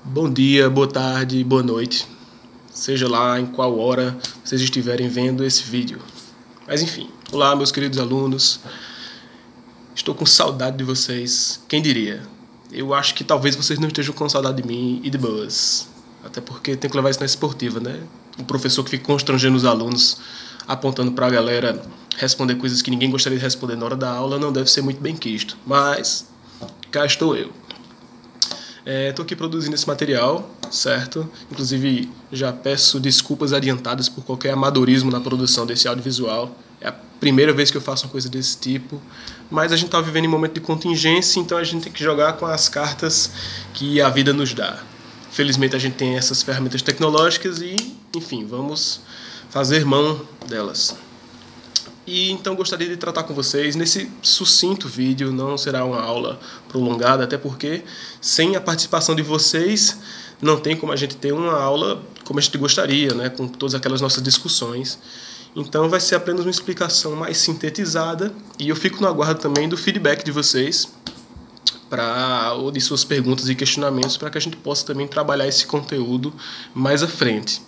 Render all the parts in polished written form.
Bom dia, boa tarde, boa noite, seja lá em qual hora vocês estiverem vendo esse vídeo. Mas enfim, olá meus queridos alunos, estou com saudade de vocês, quem diria? Eu acho que talvez vocês não estejam com saudade de mim e de boas, até porque tem que levar isso na esportiva, né? O professor que fica constrangendo os alunos, apontando para a galera responder coisas que ninguém gostaria de responder na hora da aula, não deve ser muito bem quisto, mas cá estou eu. Estou aqui produzindo esse material, certo? Inclusive, já peço desculpas adiantadas por qualquer amadorismo na produção desse audiovisual. É a primeira vez que eu faço uma coisa desse tipo, mas a gente está vivendo em um momento de contingência, então a gente tem que jogar com as cartas que a vida nos dá. Felizmente a gente tem essas ferramentas tecnológicas e, enfim, vamos fazer mão delas. E então gostaria de tratar com vocês nesse sucinto vídeo, não será uma aula prolongada, até porque sem a participação de vocês não tem como a gente ter uma aula como a gente gostaria, né, com todas aquelas nossas discussões. Então vai ser apenas uma explicação mais sintetizada e eu fico no aguardo também do feedback de vocês ou de suas perguntas e questionamentos para que a gente possa também trabalhar esse conteúdo mais à frente.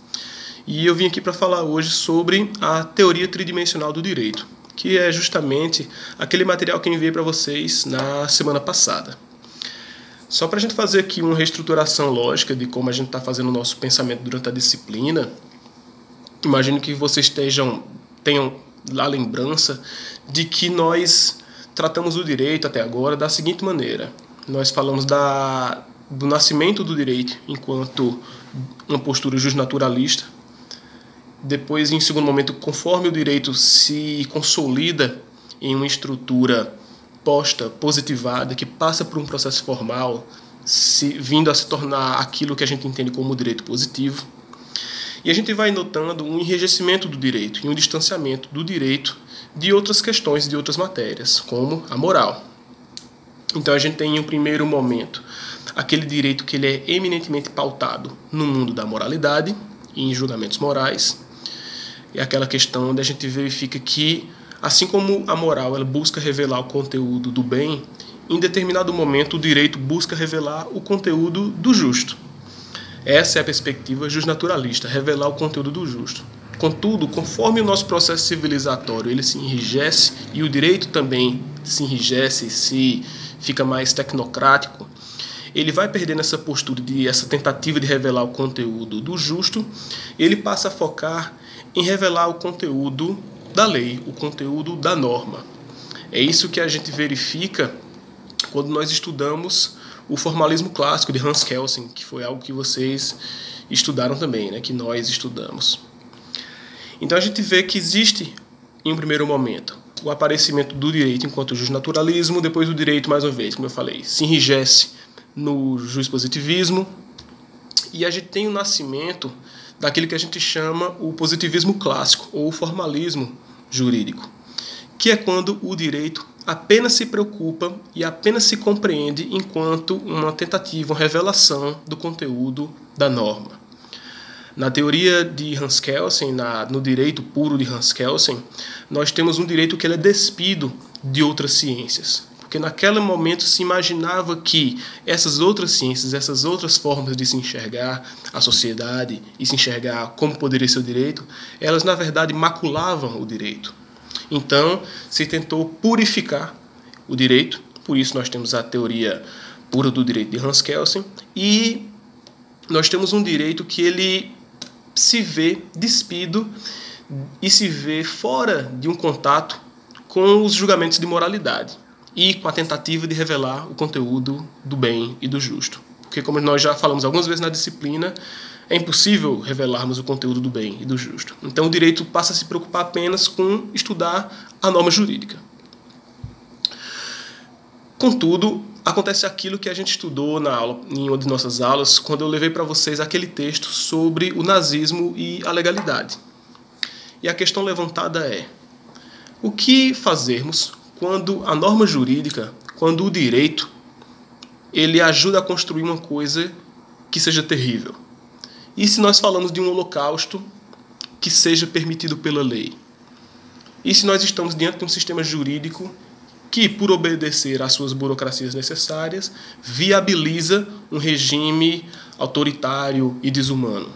E eu vim aqui para falar hoje sobre a teoria tridimensional do direito, que é justamente aquele material que eu enviei para vocês na semana passada. Só para a gente fazer aqui uma reestruturação lógica de como a gente está fazendo o nosso pensamento durante a disciplina, imagino que vocês tenham a lembrança de que nós tratamos o direito até agora da seguinte maneira. Nós falamos do nascimento do direito enquanto uma postura justnaturalista. Depois, em segundo momento, conforme o direito se consolida em uma estrutura posta, positivada, que passa por um processo formal, vindo a se tornar aquilo que a gente entende como direito positivo. E a gente vai notando um enrijecimento do direito e um distanciamento do direito de outras questões, de outras matérias, como a moral. Então a gente tem, em um primeiro momento, aquele direito que ele é eminentemente pautado no mundo da moralidade e em julgamentos morais. É aquela questão onde a gente verifica que, assim como a moral ela busca revelar o conteúdo do bem, em determinado momento o direito busca revelar o conteúdo do justo. Essa é a perspectiva justnaturalista, revelar o conteúdo do justo. Contudo, conforme o nosso processo civilizatório ele se enrijece e o direito também se enrijece, se fica mais tecnocrático, ele vai perdendo essa postura, essa tentativa de revelar o conteúdo do justo, ele passa a focar em revelar o conteúdo da lei, o conteúdo da norma. É isso que a gente verifica quando nós estudamos o formalismo clássico de Hans Kelsen, que foi algo que vocês estudaram também, né, que nós estudamos. Então a gente vê que existe, em um primeiro momento, o aparecimento do direito enquanto justnaturalismo, depois o direito, mais uma vez, como eu falei, se enrijece no juspositivismo, e a gente tem o nascimento daquilo que a gente chama o positivismo clássico, ou o formalismo jurídico, que é quando o direito apenas se preocupa e apenas se compreende enquanto uma tentativa, uma revelação do conteúdo da norma. Na teoria de Hans Kelsen, no direito puro de Hans Kelsen, nós temos um direito que ele é despido de outras ciências. Porque naquele momento se imaginava que essas outras ciências, essas outras formas de se enxergar a sociedade e se enxergar como poderia ser o direito, elas na verdade maculavam o direito. Então se tentou purificar o direito, por isso nós temos a teoria pura do direito de Hans Kelsen, e nós temos um direito que ele se vê despido e se vê fora de um contato com os julgamentos de moralidade e com a tentativa de revelar o conteúdo do bem e do justo. Porque, como nós já falamos algumas vezes na disciplina, é impossível revelarmos o conteúdo do bem e do justo. Então o direito passa a se preocupar apenas com estudar a norma jurídica. Contudo, acontece aquilo que a gente estudou em uma de nossas aulas, quando eu levei para vocês aquele texto sobre o nazismo e a legalidade. E a questão levantada é: o que fazermos quando a norma jurídica, quando o direito, ele ajuda a construir uma coisa que seja terrível? E se nós falamos de um holocausto que seja permitido pela lei? E se nós estamos diante de um sistema jurídico que, por obedecer às suas burocracias necessárias, viabiliza um regime autoritário e desumano.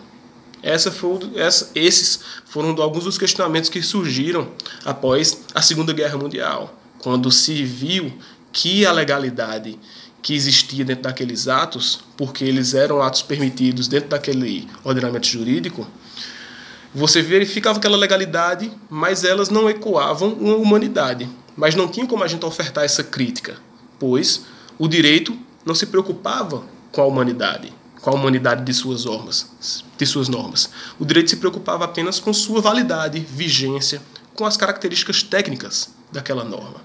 Esses foram alguns dos questionamentos que surgiram após a Segunda Guerra Mundial, quando se viu que a legalidade que existia dentro daqueles atos, porque eles eram atos permitidos dentro daquele ordenamento jurídico, você verificava aquela legalidade, mas elas não ecoavam uma humanidade. Mas não tinha como a gente ofertar essa crítica, pois o direito não se preocupava com a humanidade de suas normas. O direito se preocupava apenas com sua validade, vigência, com as características técnicas daquela norma.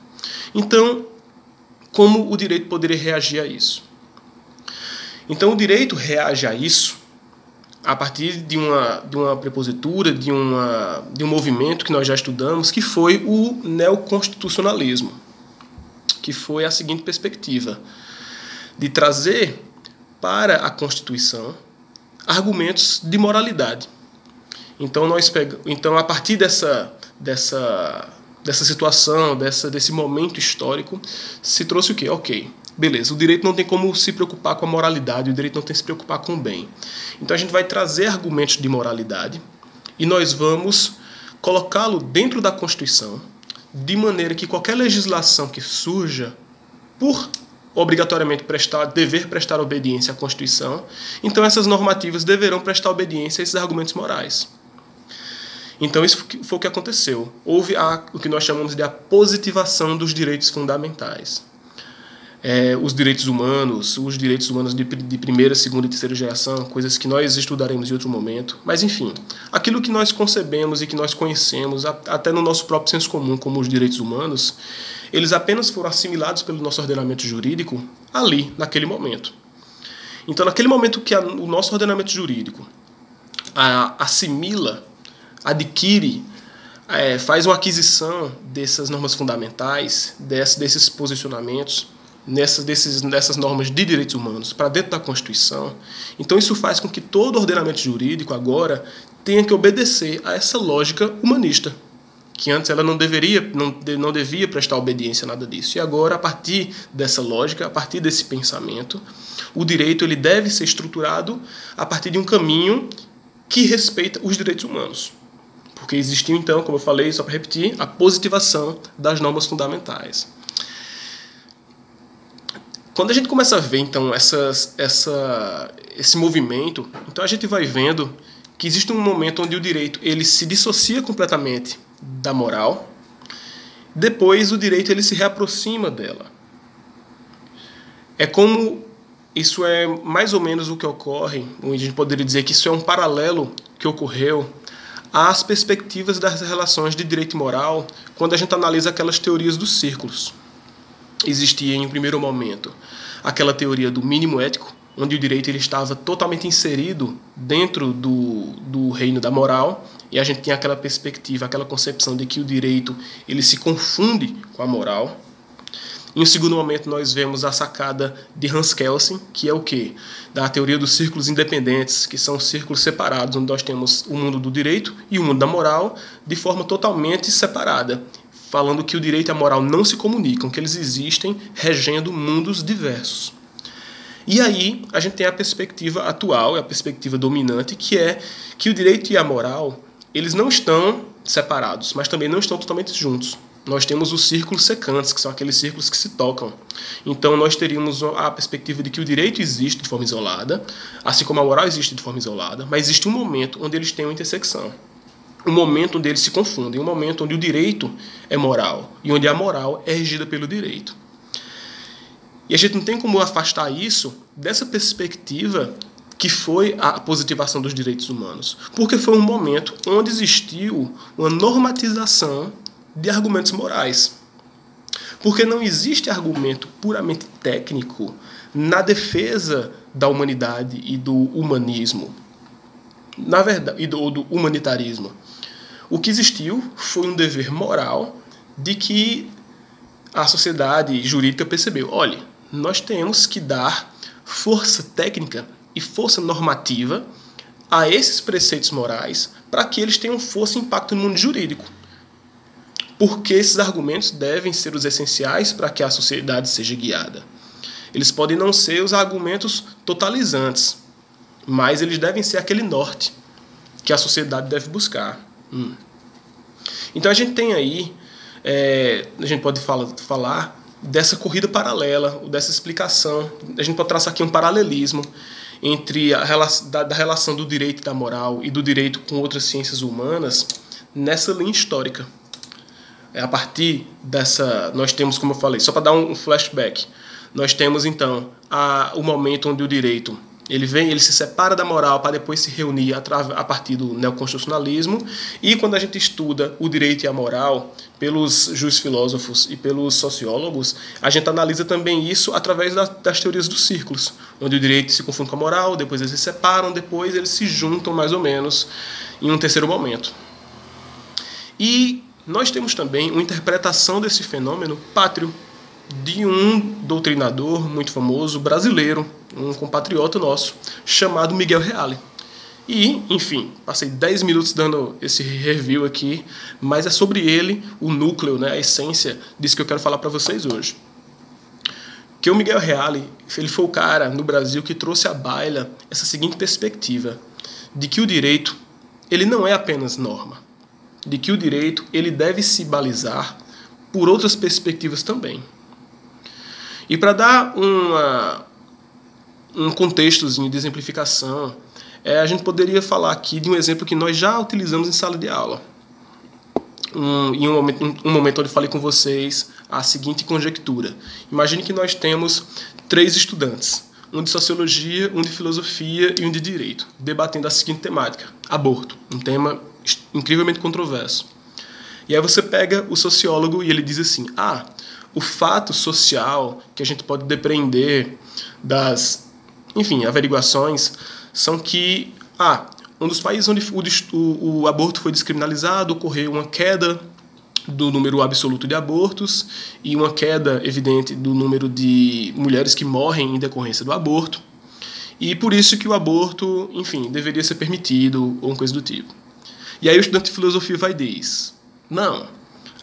Então, como o direito poderia reagir a isso? Então, o direito reage a isso a partir de uma prepositura, de um movimento que nós já estudamos, que foi o neoconstitucionalismo, que foi a seguinte perspectiva, de trazer para a Constituição argumentos de moralidade. Então, a partir dessa situação, desse momento histórico, se trouxe o quê? Ok, beleza, o direito não tem como se preocupar com a moralidade, o direito não tem que se preocupar com o bem. Então a gente vai trazer argumentos de moralidade e nós vamos colocá-lo dentro da Constituição, de maneira que qualquer legislação que surja por obrigatoriamente dever prestar obediência à Constituição, então essas normativas deverão prestar obediência a esses argumentos morais. Então isso foi o que aconteceu. Houve o que nós chamamos de a positivação dos direitos fundamentais. Os direitos humanos de primeira, segunda e terceira geração, coisas que nós estudaremos em outro momento. Mas, enfim, aquilo que nós concebemos e que nós conhecemos, até no nosso próprio senso comum, como os direitos humanos, eles apenas foram assimilados pelo nosso ordenamento jurídico ali, naquele momento. Então, naquele momento que o nosso ordenamento jurídico assimila, adquire, faz uma aquisição dessas normas fundamentais, desses posicionamentos, dessas normas de direitos humanos para dentro da Constituição, então isso faz com que todo ordenamento jurídico agora tenha que obedecer a essa lógica humanista, que antes ela não devia prestar obediência a nada disso. E agora, a partir dessa lógica, a partir desse pensamento, o direito ele deve ser estruturado a partir de um caminho que respeita os direitos humanos. Porque existiu, então, como eu falei, só para repetir, a positivação das normas fundamentais. Quando a gente começa a ver, então, esse movimento, então a gente vai vendo que existe um momento onde o direito ele se dissocia completamente da moral, depois o direito ele se reaproxima dela. Isso é mais ou menos o que ocorre, onde a gente poderia dizer que isso é um paralelo que ocorreu às perspectivas das relações de direito e moral quando a gente analisa aquelas teorias dos círculos. Existia em um primeiro momento aquela teoria do mínimo ético, onde o direito ele estava totalmente inserido dentro do reino da moral, e a gente tinha aquela perspectiva, aquela concepção de que o direito ele se confunde com a moral. Em um segundo momento nós vemos a sacada de Hans Kelsen, que é o quê? Da teoria dos círculos independentes, que são círculos separados, onde nós temos o mundo do direito e o mundo da moral de forma totalmente separada, falando que o direito e a moral não se comunicam, que eles existem regendo mundos diversos. E aí a gente tem a perspectiva atual, a perspectiva dominante, que é que o direito e a moral eles não estão separados, mas também não estão totalmente juntos. Nós temos os círculos secantes, que são aqueles círculos que se tocam. Então nós teríamos a perspectiva de que o direito existe de forma isolada, assim como a moral existe de forma isolada, mas existe um momento onde eles têm uma intersecção. Um momento onde eles se confundem, um momento onde o direito é moral e onde a moral é regida pelo direito. E a gente não tem como afastar isso dessa perspectiva que foi a positivação dos direitos humanos, porque foi um momento onde existiu uma normatização de argumentos morais. Porque não existe argumento puramente técnico na defesa da humanidade e do humanismo, na verdade, e do humanitarismo. O que existiu foi um dever moral de que a sociedade jurídica percebeu, olha, nós temos que dar força técnica e força normativa a esses preceitos morais para que eles tenham força e impacto no mundo jurídico. Porque esses argumentos devem ser os essenciais para que a sociedade seja guiada. Eles podem não ser os argumentos totalizantes, mas eles devem ser aquele norte que a sociedade deve buscar. Então a gente tem aí, a gente pode falar dessa corrida paralela, dessa explicação, a gente pode traçar aqui um paralelismo entre da relação do direito e da moral e do direito com outras ciências humanas nessa linha histórica. A partir dessa, nós temos, como eu falei, só para dar um flashback, nós temos então o momento onde o direito ele se separa da moral para depois se reunir a partir do neoconstitucionalismo, e quando a gente estuda o direito e a moral pelos filósofos e pelos sociólogos, a gente analisa também isso através das teorias dos círculos, onde o direito se confunde com a moral, depois eles se separam, depois eles se juntam mais ou menos em um terceiro momento. E nós temos também uma interpretação desse fenômeno pátrio de um doutrinador muito famoso brasileiro, um compatriota nosso, chamado Miguel Reale. E, enfim, passei 10 minutos dando esse review aqui, mas é sobre ele, o núcleo, né, a essência disso que eu quero falar para vocês hoje. Que o Miguel Reale, ele foi o cara no Brasil que trouxe à baila essa seguinte perspectiva, de que o direito ele não é apenas norma, de que o direito ele deve se balizar por outras perspectivas também. E para dar um contextozinho de exemplificação, a gente poderia falar aqui de um exemplo que nós já utilizamos em sala de aula. Em um momento onde falei com vocês a seguinte conjectura. Imagine que nós temos 3 estudantes, um de sociologia, um de filosofia e um de direito, debatendo a seguinte temática: aborto, um tema incrivelmente controverso. E aí você pega o sociólogo e ele diz assim: o fato social que a gente pode depreender das, enfim, averiguações são que, um dos países onde o aborto foi descriminalizado, ocorreu uma queda do número absoluto de abortos e uma queda evidente do número de mulheres que morrem em decorrência do aborto, e por isso que o aborto, enfim, deveria ser permitido ou uma coisa do tipo. E aí o estudante de filosofia vai e diz: não,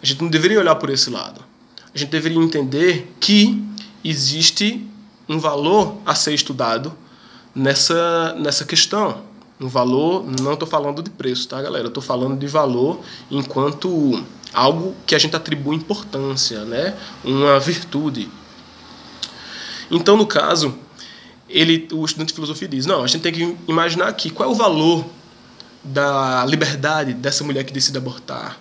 a gente não deveria olhar por esse lado. A gente deveria entender que existe um valor a ser estudado nessa questão. Um valor, não estou falando de preço, tá, galera? Eu estou falando de valor enquanto algo que a gente atribui importância, né? Uma virtude. Então, no caso, o estudante de filosofia diz: não, a gente tem que imaginar aqui qual é o valor da liberdade dessa mulher que decide abortar.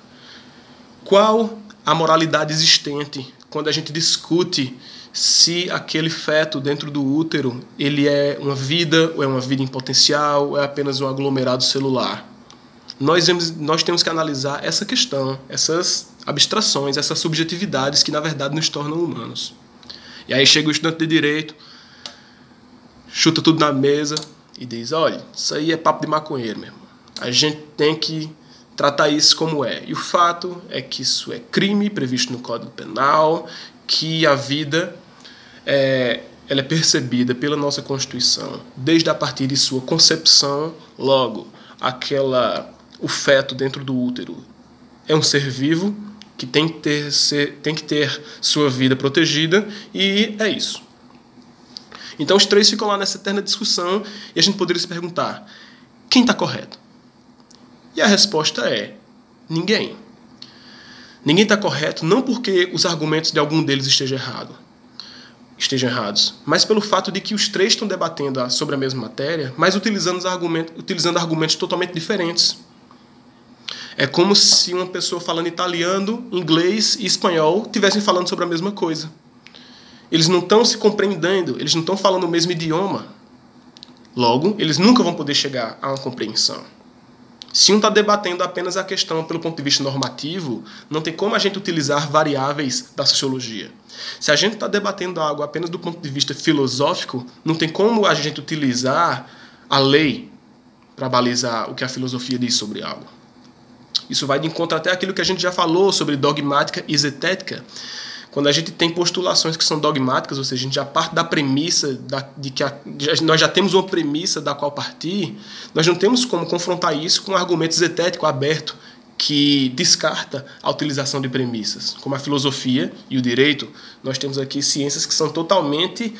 Qual a moralidade existente quando a gente discute se aquele feto dentro do útero ele é uma vida ou é uma vida em potencial ou é apenas um aglomerado celular. Nós temos que analisar essa questão, essas abstrações, essas subjetividades que na verdade nos tornam humanos. E aí chega o estudante de direito, chuta tudo na mesa e diz: olha, isso aí é papo de maconheiro mesmo. A gente tem que tratar isso como é. E o fato é que isso é crime previsto no Código Penal, que a vida ela é percebida pela nossa Constituição desde a partir de sua concepção. Logo, o feto dentro do útero é um ser vivo que tem que ter sua vida protegida, e é isso. Então os 3 ficam lá nessa eterna discussão e a gente poderia se perguntar: quem está correto? E a resposta é: ninguém. Ninguém está correto não porque os argumentos de algum deles estejam errados, mas pelo fato de que os 3 estão debatendo sobre a mesma matéria, mas utilizando argumentos totalmente diferentes. É como se uma pessoa falando italiano, inglês e espanhol estivessem falando sobre a mesma coisa. Eles não estão se compreendendo, eles não estão falando o mesmo idioma. Logo, eles nunca vão poder chegar a uma compreensão. Se um está debatendo apenas a questão pelo ponto de vista normativo, não tem como a gente utilizar variáveis da sociologia. Se a gente está debatendo algo apenas do ponto de vista filosófico, não tem como a gente utilizar a lei para balizar o que a filosofia diz sobre algo. Isso vai de encontro até aquilo que a gente já falou sobre dogmática e zetética. Quando a gente tem postulações que são dogmáticas, ou seja, a gente já parte da premissa de que nós já temos uma premissa da qual partir, nós não temos como confrontar isso com um argumento zetético aberto que descarta a utilização de premissas. Como a filosofia e o direito, nós temos aqui ciências que são totalmente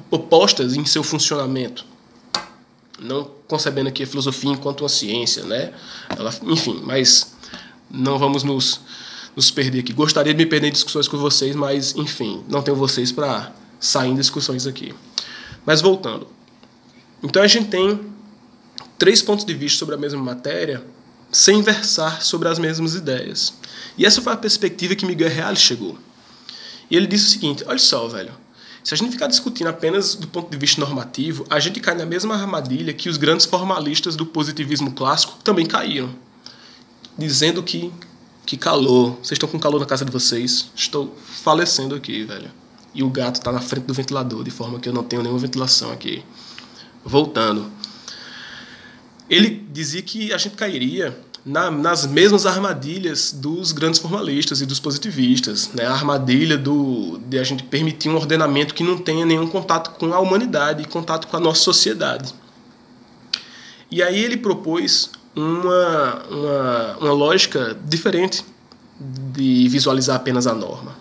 opostas em seu funcionamento. Não concebendo aqui a filosofia enquanto uma ciência, né? Enfim, mas não vamos nos perder aqui. Gostaria de me perder em discussões com vocês, mas, enfim, não tenho vocês para sair em discussões aqui. Mas voltando. Então a gente tem 3 pontos de vista sobre a mesma matéria sem versar sobre as mesmas ideias. E essa foi a perspectiva que Miguel Reale chegou. E ele disse o seguinte: olha só, velho, se a gente ficar discutindo apenas do ponto de vista normativo, a gente cai na mesma armadilha que os grandes formalistas do positivismo clássico também caíram. Dizendo que calor, vocês estão com calor na casa de vocês, estou falecendo aqui, velho. E o gato está na frente do ventilador, de forma que eu não tenho nenhuma ventilação aqui. Voltando. Ele dizia que a gente cairia nas mesmas armadilhas dos grandes formalistas e dos positivistas, né? A armadilha de a gente permitir um ordenamento que não tenha nenhum contato com a humanidade, contato com a nossa sociedade. E aí ele propôs uma lógica diferente de visualizar apenas a norma.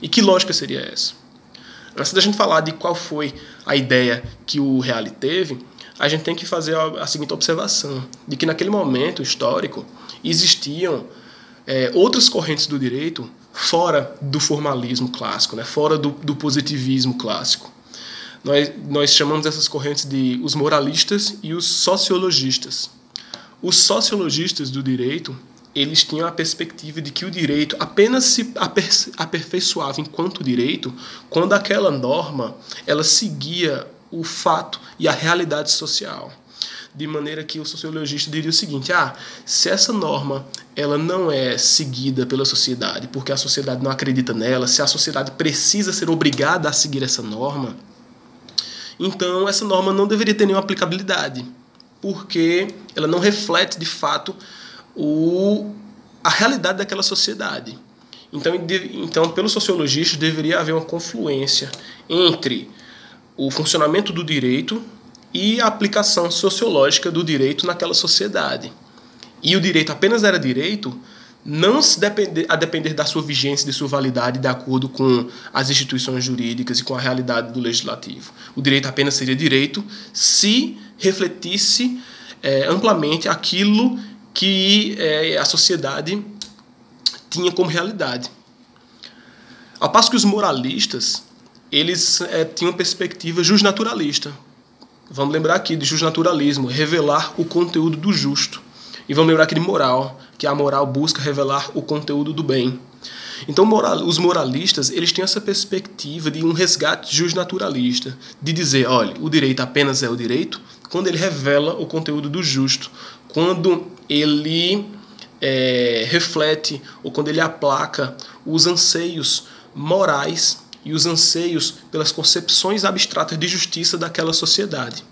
E que lógica seria essa? Antes da gente falar de qual foi a ideia que o Reale teve, a gente tem que fazer a seguinte observação, de que naquele momento histórico existiam outras correntes do direito fora do formalismo clássico, né? Fora do positivismo clássico. Nós chamamos essas correntes de os moralistas e os sociologistas. Os sociologistas do direito, eles tinham a perspectiva de que o direito apenas se aperfeiçoava enquanto direito quando aquela norma ela seguia o fato e a realidade social. De maneira que o sociologista diria o seguinte: se essa norma ela não é seguida pela sociedade porque a sociedade não acredita nela, se a sociedade precisa ser obrigada a seguir essa norma, então essa norma não deveria ter nenhuma aplicabilidade, porque ela não reflete de fato a realidade daquela sociedade. Então, pelos sociologistas, deveria haver uma confluência entre o funcionamento do direito e a aplicação sociológica do direito naquela sociedade. E o direito apenas era direito não a depender da sua vigência, de sua validade, de acordo com as instituições jurídicas e com a realidade do legislativo. O direito apenas seria direito se refletisse amplamente aquilo que a sociedade tinha como realidade. Ao passo que os moralistas, eles tinham perspectiva justnaturalista. Vamos lembrar aqui de justnaturalismo, revelar o conteúdo do justo. E vamos lembrar aqui de moral, que a moral busca revelar o conteúdo do bem. Então os moralistas, eles têm essa perspectiva de um resgate justnaturalista, de dizer, olha, o direito apenas é o direito quando ele revela o conteúdo do justo, quando ele reflete ou quando ele aplaca os anseios morais e os anseios pelas concepções abstratas de justiça daquela sociedade.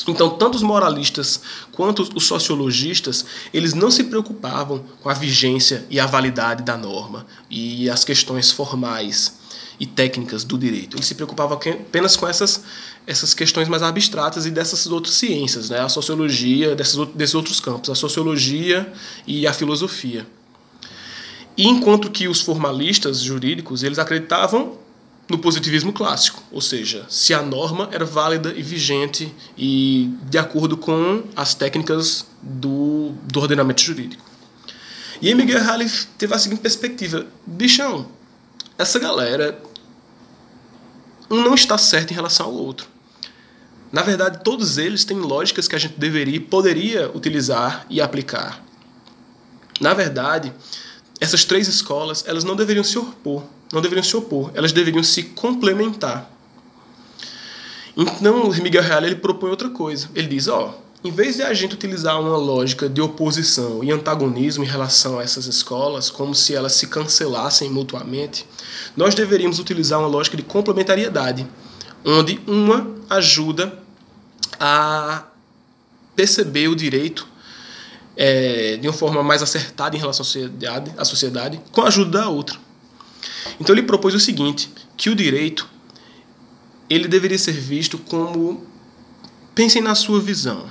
Então, tanto os moralistas quanto os sociologistas, eles não se preocupavam com a vigência e a validade da norma e as questões formais e técnicas do direito. Eles se preocupavam apenas com essas questões mais abstratas e dessas outras ciências, né? A sociologia, desses outros campos, a sociologia e a filosofia. E enquanto que os formalistas jurídicos, eles acreditavam no positivismo clássico, ou seja, se a norma era válida e vigente e de acordo com as técnicas do ordenamento jurídico. E aí Miguel Reale teve a seguinte perspectiva: bichão, essa galera não está certa em relação ao outro. Na verdade, todos eles têm lógicas que a gente deveria e poderia utilizar e aplicar. Na verdade, essas 3 escolas, elas não deveriam se opor, elas deveriam se complementar. Então, Miguel Reale ele propõe outra coisa. Ele diz, em vez de a gente utilizar uma lógica de oposição e antagonismo em relação a essas escolas, como se elas se cancelassem mutuamente, nós deveríamos utilizar uma lógica de complementariedade, onde uma ajuda a perceber o direito de uma forma mais acertada em relação à sociedade, com a ajuda da outra. Então ele propôs o seguinte, que o direito ele deveria ser visto como... Pensem na sua visão.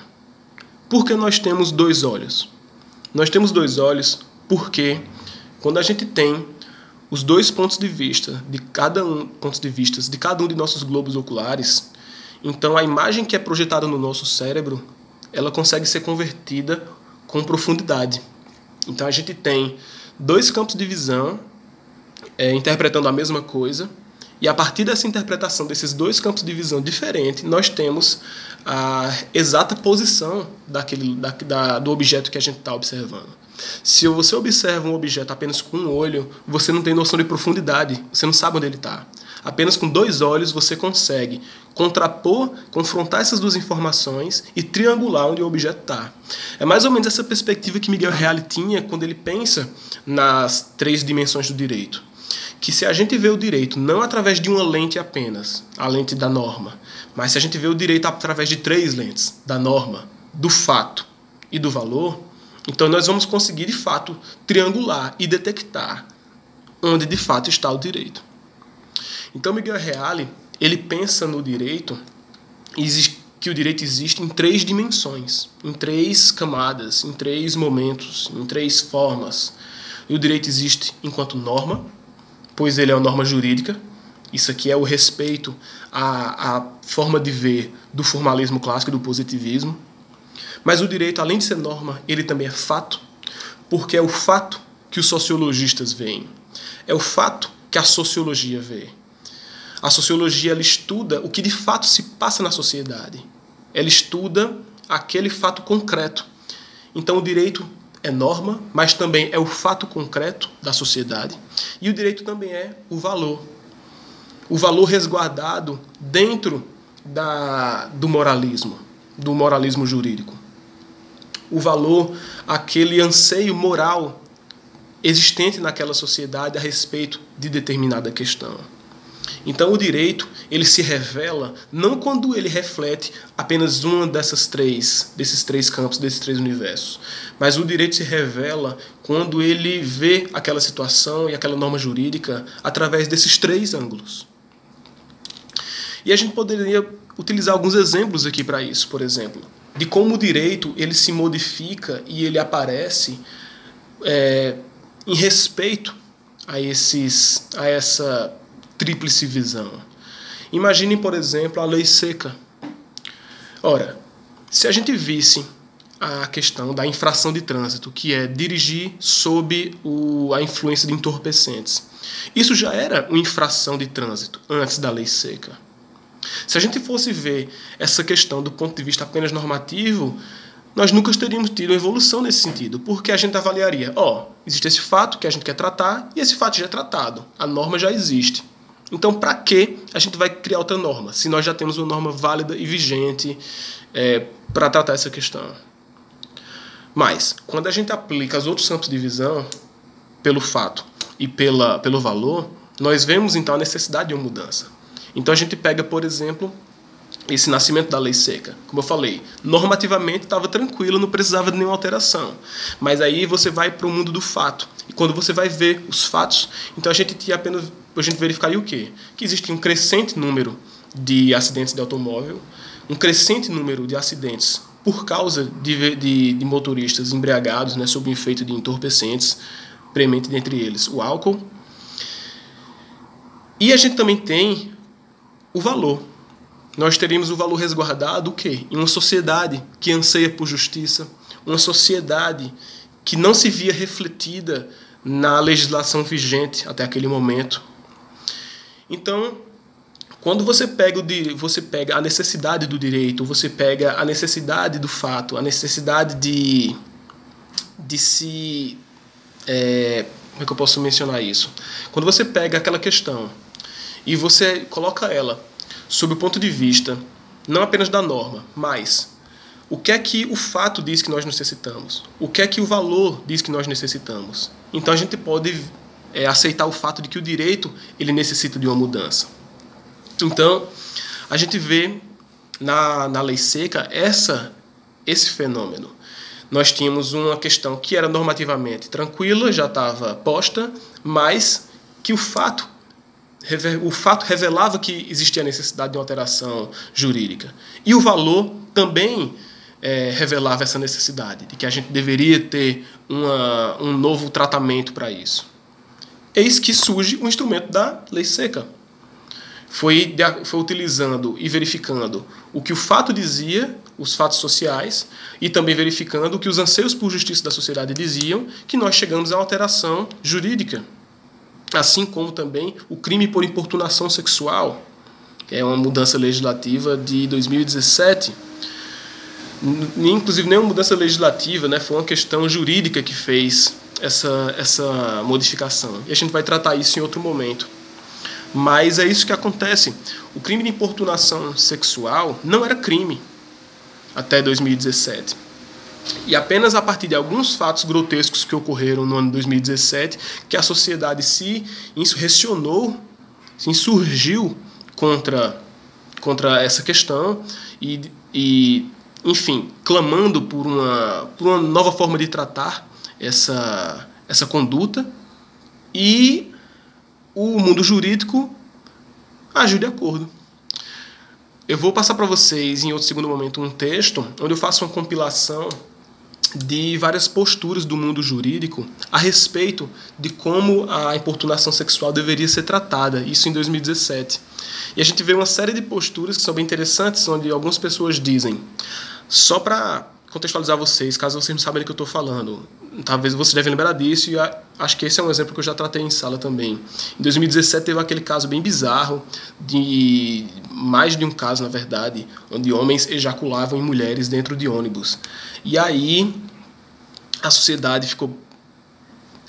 Por que nós temos 2 olhos? Nós temos 2 olhos porque quando a gente tem os dois pontos de vista de cada um de nossos globos oculares, então a imagem que é projetada no nosso cérebro, ela consegue ser convertida com profundidade. Então a gente tem dois campos de visão interpretando a mesma coisa, e a partir dessa interpretação desses dois campos de visão diferentes, nós temos a exata posição do objeto que a gente está observando. Se você observa um objeto apenas com um olho, você não tem noção de profundidade, você não sabe onde ele está. Apenas com dois olhos você consegue confrontar essas duas informações e triangular onde o objeto está. É mais ou menos essa perspectiva que Miguel Reale tinha quando ele pensa nas três dimensões do direito. Que se a gente vê o direito não através de uma lente apenas, a lente da norma, mas se a gente vê o direito através de três lentes, da norma, do fato e do valor, então nós vamos conseguir de fato triangular e detectar onde de fato está o direito. Então Miguel Reale, ele pensa no direito, que o direito existe em três dimensões, em três camadas, em três momentos, em três formas. E o direito existe enquanto norma, pois ele é uma norma jurídica. Isso aqui é o respeito à forma de ver do formalismo clássico e do positivismo. Mas o direito, além de ser norma, ele também é fato, porque é o fato que os sociologistas veem. É o fato que a sociologia vê. A sociologia, ela estuda o que de fato se passa na sociedade. Ela estuda aquele fato concreto. Então o direito é norma, mas também é o fato concreto da sociedade. E o direito também é o valor. O valor resguardado dentro do moralismo jurídico. O valor, aquele anseio moral existente naquela sociedade a respeito de determinada questão. Então o direito, ele se revela não quando ele reflete apenas uma desses três campos, desses três universos, mas o direito se revela quando ele vê aquela situação e aquela norma jurídica através desses três ângulos. E a gente poderia utilizar alguns exemplos aqui para isso, por exemplo, de como o direito ele se modifica e ele aparece em respeito a essa tríplice visão. Imaginem, por exemplo, a lei seca. Ora, se a gente visse a questão da infração de trânsito, que é dirigir sob a influência de entorpecentes, isso já era uma infração de trânsito antes da lei seca. Se a gente fosse ver essa questão do ponto de vista apenas normativo, nós nunca teríamos tido uma evolução nesse sentido, porque a gente avaliaria, existe esse fato que a gente quer tratar, e esse fato já é tratado, a norma já existe. Então, para que a gente vai criar outra norma, se nós já temos uma norma válida e vigente para tratar essa questão? Mas, quando a gente aplica os outros campos de visão, pelo fato e pelo valor, nós vemos então a necessidade de uma mudança. Então a gente pega, por exemplo, esse nascimento da lei seca. Como eu falei, normativamente estava tranquilo, não precisava de nenhuma alteração. Mas aí você vai para o mundo do fato. E quando você vai ver os fatos, então a gente verificaria o quê? Que existe um crescente número de acidentes de automóvel, um crescente número de acidentes por causa de motoristas embriagados, sob o efeito de entorpecentes, premente dentre eles o álcool. E a gente também tem o valor. Nós teríamos o valor resguardado o quê? Em uma sociedade que anseia por justiça, uma sociedade que não se via refletida na legislação vigente até aquele momento. Então, quando você pega a necessidade do direito, você pega a necessidade do fato, a necessidade de se... como é que eu posso mencionar isso? Quando você pega aquela questão e você coloca ela sob o ponto de vista não apenas da norma, mas o que é que o fato diz que nós necessitamos? O que é que o valor diz que nós necessitamos? Então a gente pode aceitar o fato de que o direito ele necessita de uma mudança. Então a gente vê na lei seca esse fenômeno. Nós tínhamos uma questão que era normativamente tranquila, já estava posta, mas que o fato revelava que existia a necessidade de uma alteração jurídica. E o valor também revelava essa necessidade, de que a gente deveria ter um novo tratamento para isso. eis que surge o instrumento da lei seca. Foi utilizando e verificando o que o fato dizia, os fatos sociais, e também verificando o que os anseios por justiça da sociedade diziam, que nós chegamos a uma alteração jurídica. Assim como também o crime por importunação sexual, que é uma mudança legislativa de 2017. Inclusive, nem uma mudança legislativa, né, foi uma questão jurídica que fez essa modificação. E a gente vai tratar isso em outro momento. Mas é isso que acontece. O crime de importunação sexual não era crime até 2017. E apenas a partir de alguns fatos grotescos que ocorreram no ano de 2017 que a sociedade se insurrecionou, se insurgiu contra essa questão e, enfim, clamando por uma nova forma de tratar essa conduta, e o mundo jurídico agiu de acordo. Eu vou passar para vocês, em outro segundo momento, um texto onde eu faço uma compilação de várias posturas do mundo jurídico a respeito de como a importunação sexual deveria ser tratada, isso em 2017. E a gente vê uma série de posturas que são bem interessantes, onde algumas pessoas dizem, só para contextualizar vocês, caso vocês não saibam do que eu estou falando, talvez vocês devem lembrar disso, e acho que esse é um exemplo que eu já tratei em sala também. Em 2017 teve aquele caso bem bizarro, de mais de um caso, na verdade, onde homens ejaculavam em mulheres dentro de ônibus. E aí a sociedade ficou,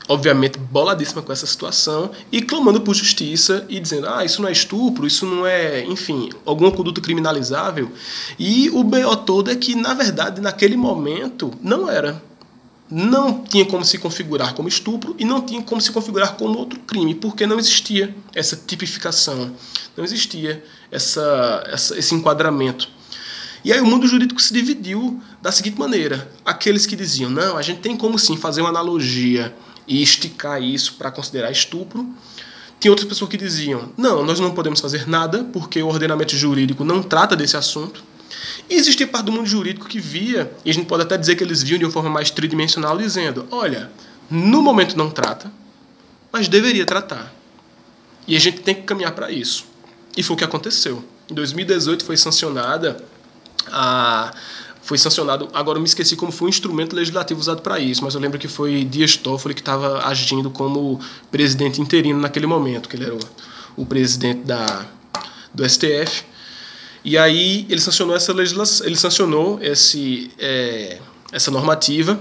obviamente, boladíssima com essa situação e clamando por justiça e dizendo, isso não é estupro, isso não é, enfim, alguma conduta criminalizável. E o BO todo é que, na verdade, naquele momento, não era. Não tinha como se configurar como estupro e não tinha como se configurar como outro crime, porque não existia essa tipificação, não existia esse enquadramento. E aí o mundo jurídico se dividiu da seguinte maneira. Aqueles que diziam, não, a gente tem como sim fazer uma analogia e esticar isso para considerar estupro. Tinha outras pessoas que diziam, não, nós não podemos fazer nada porque o ordenamento jurídico não trata desse assunto. E existia parte do mundo jurídico que via, e a gente pode até dizer que eles viam de uma forma mais tridimensional, dizendo, olha, no momento não trata, mas deveria tratar. E a gente tem que caminhar para isso. E foi o que aconteceu. Em 2018 foi sancionado, agora eu me esqueci como foi o instrumento legislativo usado para isso, mas eu lembro que foi Dias Toffoli que estava agindo como presidente interino naquele momento, que ele era o presidente do STF. E aí ele sancionou essa legislação, ele sancionou essa normativa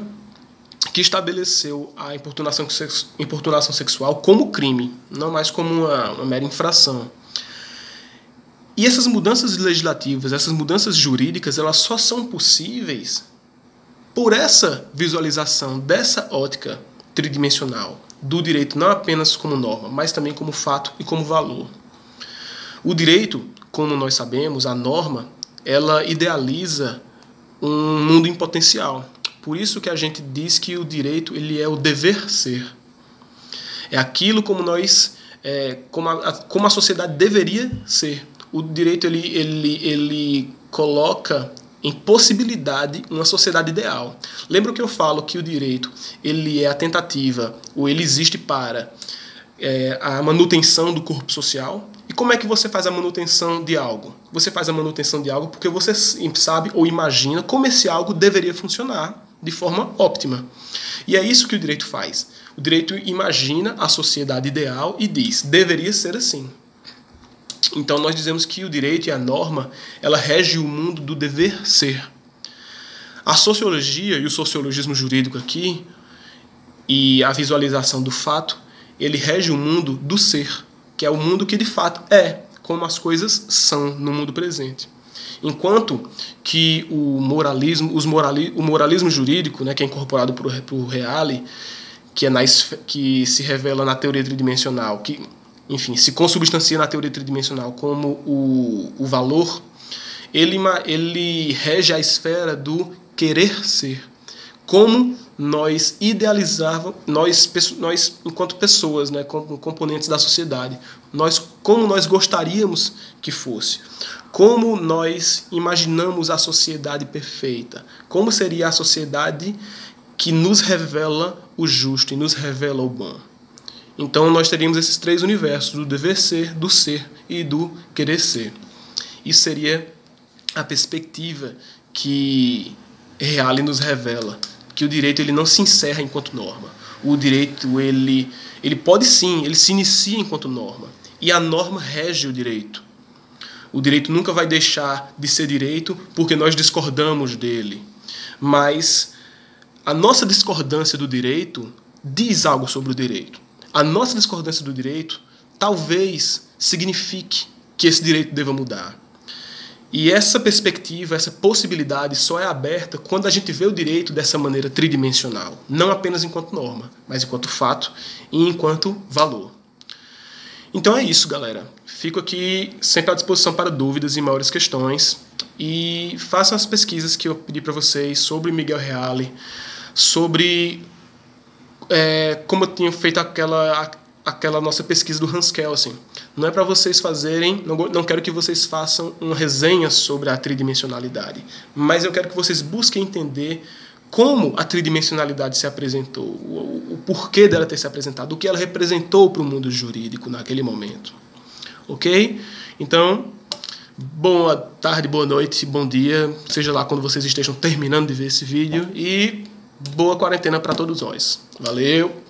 que estabeleceu a importunação sexual como crime, não mais como uma mera infração. E essas mudanças legislativas, essas mudanças jurídicas, elas só são possíveis por essa visualização dessa ótica tridimensional do direito, não apenas como norma, mas também como fato e como valor. O direito, como nós sabemos, a norma, ela idealiza um mundo em potencial. Por isso que a gente diz que o direito ele é o dever ser. É aquilo como como a sociedade deveria ser. O direito ele coloca em possibilidade uma sociedade ideal. Lembra que eu falo que o direito ele é a tentativa, ou ele existe para a manutenção do corpo social? E como é que você faz a manutenção de algo? Você faz a manutenção de algo porque você sabe ou imagina como esse algo deveria funcionar de forma óptima. E é isso que o direito faz. O direito imagina a sociedade ideal e diz, deveria ser assim. Então nós dizemos que o direito e a norma, ela rege o mundo do dever ser. A sociologia e o sociologismo jurídico aqui, e a visualização do fato, ele rege o mundo do ser, que é o mundo que de fato é, como as coisas são no mundo presente. Enquanto que o moralismo jurídico, né, que é incorporado por Reale, que se revela na teoria tridimensional, que, enfim, se consubstancia na teoria tridimensional como o valor, ele rege a esfera do querer ser. Como nós idealizávamos, nós enquanto pessoas, né, como componentes da sociedade, como nós gostaríamos que fosse. Como nós imaginamos a sociedade perfeita. Como seria a sociedade que nos revela o justo e nos revela o bom. Então nós teríamos esses três universos, do dever ser, do ser e do querer ser. Isso seria a perspectiva que Reale nos revela, que o direito ele não se encerra enquanto norma. O direito ele pode sim, ele se inicia enquanto norma, e a norma rege o direito. O direito nunca vai deixar de ser direito porque nós discordamos dele, mas a nossa discordância do direito diz algo sobre o direito. A nossa discordância do direito talvez signifique que esse direito deva mudar. E essa perspectiva, essa possibilidade só é aberta quando a gente vê o direito dessa maneira tridimensional. Não apenas enquanto norma, mas enquanto fato e enquanto valor. Então é isso, galera. Fico aqui sempre à disposição para dúvidas e maiores questões. E façam as pesquisas que eu pedi para vocês sobre Miguel Reale, sobre como eu tinha feito aquela nossa pesquisa do Hans Kelsen. Não é para vocês fazerem, não quero que vocês façam uma resenha sobre a tridimensionalidade, mas eu quero que vocês busquem entender como a tridimensionalidade se apresentou, o porquê dela ter se apresentado, o que ela representou para o mundo jurídico naquele momento. Ok? Então, boa tarde, boa noite, bom dia, seja lá quando vocês estejam terminando de ver esse vídeo, e boa quarentena para todos nós. Valeu!